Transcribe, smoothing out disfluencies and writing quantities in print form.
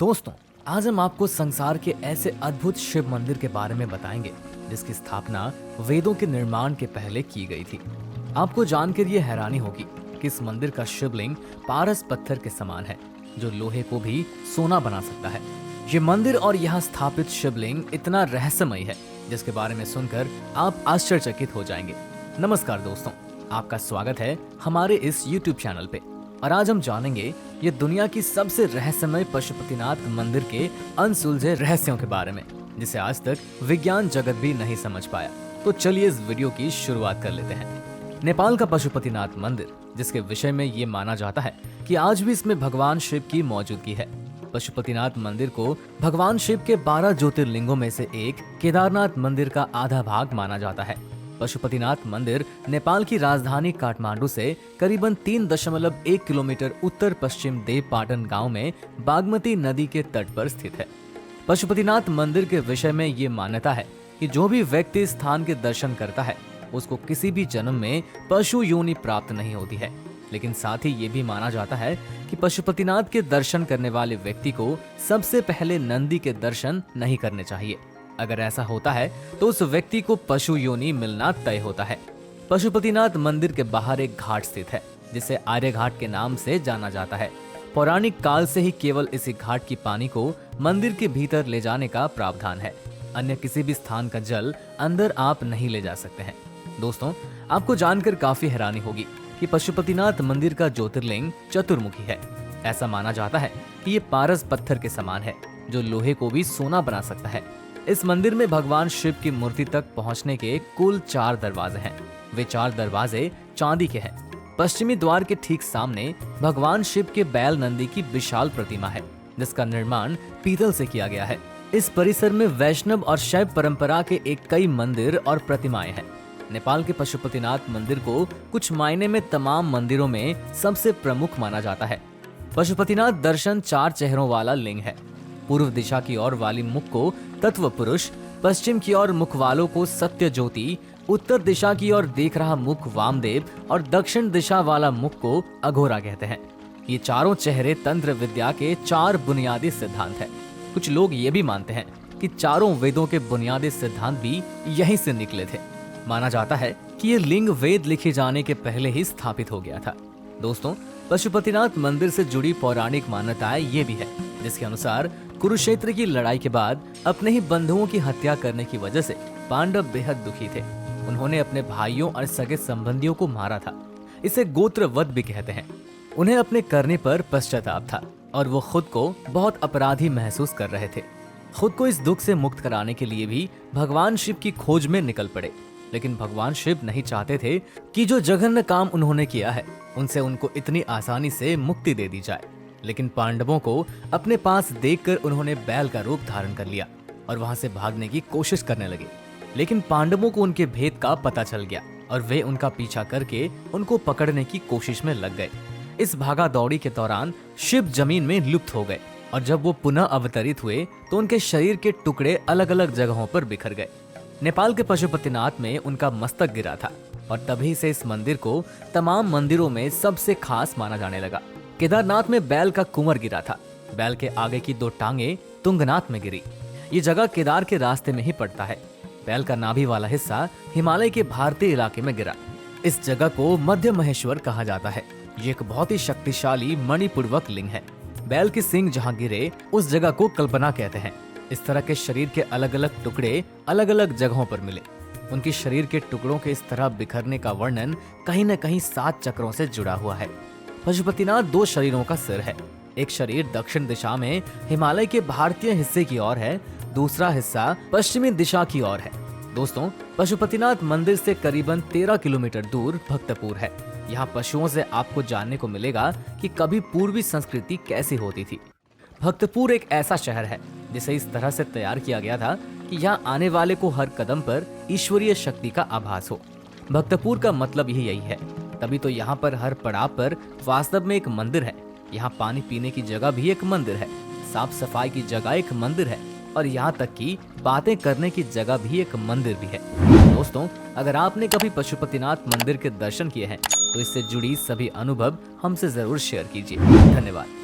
दोस्तों, आज हम आपको संसार के ऐसे अद्भुत शिव मंदिर के बारे में बताएंगे जिसकी स्थापना वेदों के निर्माण के पहले की गई थी। आपको जानकर ये हैरानी होगी कि इस मंदिर का शिवलिंग पारस पत्थर के समान है जो लोहे को भी सोना बना सकता है। ये मंदिर और यहाँ स्थापित शिवलिंग इतना रहस्यमय है जिसके बारे में सुनकर आप आश्चर्यचकित हो जाएंगे। नमस्कार दोस्तों, आपका स्वागत है हमारे इस YouTube चैनल पे और आज हम जानेंगे ये दुनिया की सबसे रहस्यमय पशुपतिनाथ मंदिर के अनसुलझे रहस्यों के बारे में जिसे आज तक विज्ञान जगत भी नहीं समझ पाया। तो चलिए इस वीडियो की शुरुआत कर लेते हैं। नेपाल का पशुपतिनाथ मंदिर, जिसके विषय में ये माना जाता है कि आज भी इसमें भगवान शिव की मौजूदगी है। पशुपतिनाथ मंदिर को भगवान शिव के 12 ज्योतिर्लिंगों में से एक केदारनाथ मंदिर का आधा भाग माना जाता है। पशुपतिनाथ मंदिर नेपाल की राजधानी काठमांडू से करीबन 3.1 किलोमीटर उत्तर पश्चिम देवपाटन गांव में बागमती नदी के तट पर स्थित है। पशुपतिनाथ मंदिर के विषय में ये मान्यता है कि जो भी व्यक्ति स्थान के दर्शन करता है उसको किसी भी जन्म में पशु योनि प्राप्त नहीं होती है। लेकिन साथ ही ये भी माना जाता है कि पशुपतिनाथ के दर्शन करने वाले व्यक्ति को सबसे पहले नंदी के दर्शन नहीं करने चाहिए। अगर ऐसा होता है तो उस व्यक्ति को पशु योनि मिलना तय होता है। पशुपतिनाथ मंदिर के बाहर एक घाट स्थित है जिसे आर्य घाट के नाम से जाना जाता है। पौराणिक काल से ही केवल इसी घाट की पानी को मंदिर के भीतर ले जाने का प्रावधान है। अन्य किसी भी स्थान का जल अंदर आप नहीं ले जा सकते हैं। दोस्तों, आपको जानकर काफी हैरानी होगी कि पशुपतिनाथ मंदिर का ज्योतिर्लिंग चतुर्मुखी है। ऐसा माना जाता है कि ये पारस पत्थर के समान है जो लोहे को भी सोना बना सकता है। इस मंदिर में भगवान शिव की मूर्ति तक पहुंचने के कुल 4 दरवाजे हैं। वे 4 दरवाजे चांदी के हैं। पश्चिमी द्वार के ठीक सामने भगवान शिव के बैल नंदी की विशाल प्रतिमा है जिसका निर्माण पीतल से किया गया है। इस परिसर में वैष्णव और शैव परंपरा के कई मंदिर और प्रतिमाएं हैं। नेपाल के पशुपतिनाथ मंदिर को कुछ मायने में तमाम मंदिरों में सबसे प्रमुख माना जाता है। पशुपतिनाथ दर्शन 4 चेहरों वाला लिंग है। पूर्व दिशा की ओर वाली मुख को तत्व पुरुष, पश्चिम की ओर मुख वालों को सत्य ज्योति, उत्तर दिशा की ओर देख रहा मुख वामदेव और दक्षिण दिशा वाला मुख को अघोरा कहते हैं। ये चारों चेहरे तंत्र विद्या के 4 बुनियादी सिद्धांत हैं। कुछ लोग ये भी मानते हैं कि चारों वेदों के बुनियादी सिद्धांत भी यहीं से निकले थे। माना जाता है कि ये लिंग वेद लिखे जाने के पहले ही स्थापित हो गया था। दोस्तों, पशुपतिनाथ मंदिर से जुड़ी पौराणिक मान्यताएं ये भी है जिसके अनुसार कुरुक्षेत्र की लड़ाई के बाद अपने ही बंधुओं की हत्या करने की वजह से पांडव बेहद दुखी थे। उन्होंने अपने भाइयों और सगे संबंधियों को मारा था। इसे गोत्रवध भी कहते हैं। उन्हें अपने करने पर पश्चाताप था और वो खुद को बहुत अपराधी महसूस कर रहे थे। खुद को इस दुख से मुक्त कराने के लिए भी भगवान शिव की खोज में निकल पड़े। लेकिन भगवान शिव नहीं चाहते थे कि जो जघन्य काम उन्होंने किया है उनसे उनको इतनी आसानी से मुक्ति दे दी जाए। लेकिन पांडवों को अपने पास देखकर उन्होंने बैल का रूप धारण कर लिया और वहां से भागने की कोशिश करने लगे। लेकिन पांडवों को उनके भेद का पता चल गया और वे उनका पीछा करके उनको पकड़ने की कोशिश में लग गए। इस भागा दौड़ी के दौरान शिव जमीन में लुप्त हो गए और जब वो पुनः अवतरित हुए तो उनके शरीर के टुकड़े अलग अलग जगहों पर बिखर गए। नेपाल के पशुपतिनाथ में उनका मस्तक गिरा था और तभी से इस मंदिर को तमाम मंदिरों में सबसे खास माना जाने लगा। केदारनाथ में बैल का कुंवर गिरा था। बैल के आगे की 2 टांगे तुंगनाथ में गिरी। ये जगह केदार के रास्ते में ही पड़ता है। बैल का नाभि वाला हिस्सा हिमालय के भारतीय इलाके में गिरा। इस जगह को मध्य महेश्वर कहा जाता है। ये एक बहुत ही शक्तिशाली मणिपूर्वक लिंग है। बैल के सींग जहाँ गिरे उस जगह को कल्पना कहते हैं। इस तरह के शरीर के अलग अलग टुकड़े अलग अलग जगहों पर मिले। उनके शरीर के टुकड़ों के इस तरह बिखरने का वर्णन कहीं न कहीं 7 चक्रों से जुड़ा हुआ है। पशुपतिनाथ 2 शरीरों का सिर है। एक शरीर दक्षिण दिशा में हिमालय के भारतीय हिस्से की ओर है, दूसरा हिस्सा पश्चिमी दिशा की ओर है। दोस्तों, पशुपतिनाथ मंदिर से करीबन 13 किलोमीटर दूर भक्तपुर है। यहाँ पशुओं से आपको जानने को मिलेगा कि कभी पूर्वी संस्कृति कैसी होती थी। भक्तपुर एक ऐसा शहर है जिसे इस तरह से तैयार किया गया था कि यहाँ आने वाले को हर कदम पर ईश्वरीय शक्ति का आभास हो। भक्तपुर का मतलब ही यही है। तभी तो यहाँ पर हर पड़ाव पर वास्तव में एक मंदिर है। यहाँ पानी पीने की जगह भी एक मंदिर है, साफ सफाई की जगह एक मंदिर है और यहाँ तक कि बातें करने की जगह भी एक मंदिर भी है। दोस्तों, अगर आपने कभी पशुपतिनाथ मंदिर के दर्शन किए हैं तो इससे जुड़ी सभी अनुभव हमसे जरूर शेयर कीजिए। धन्यवाद।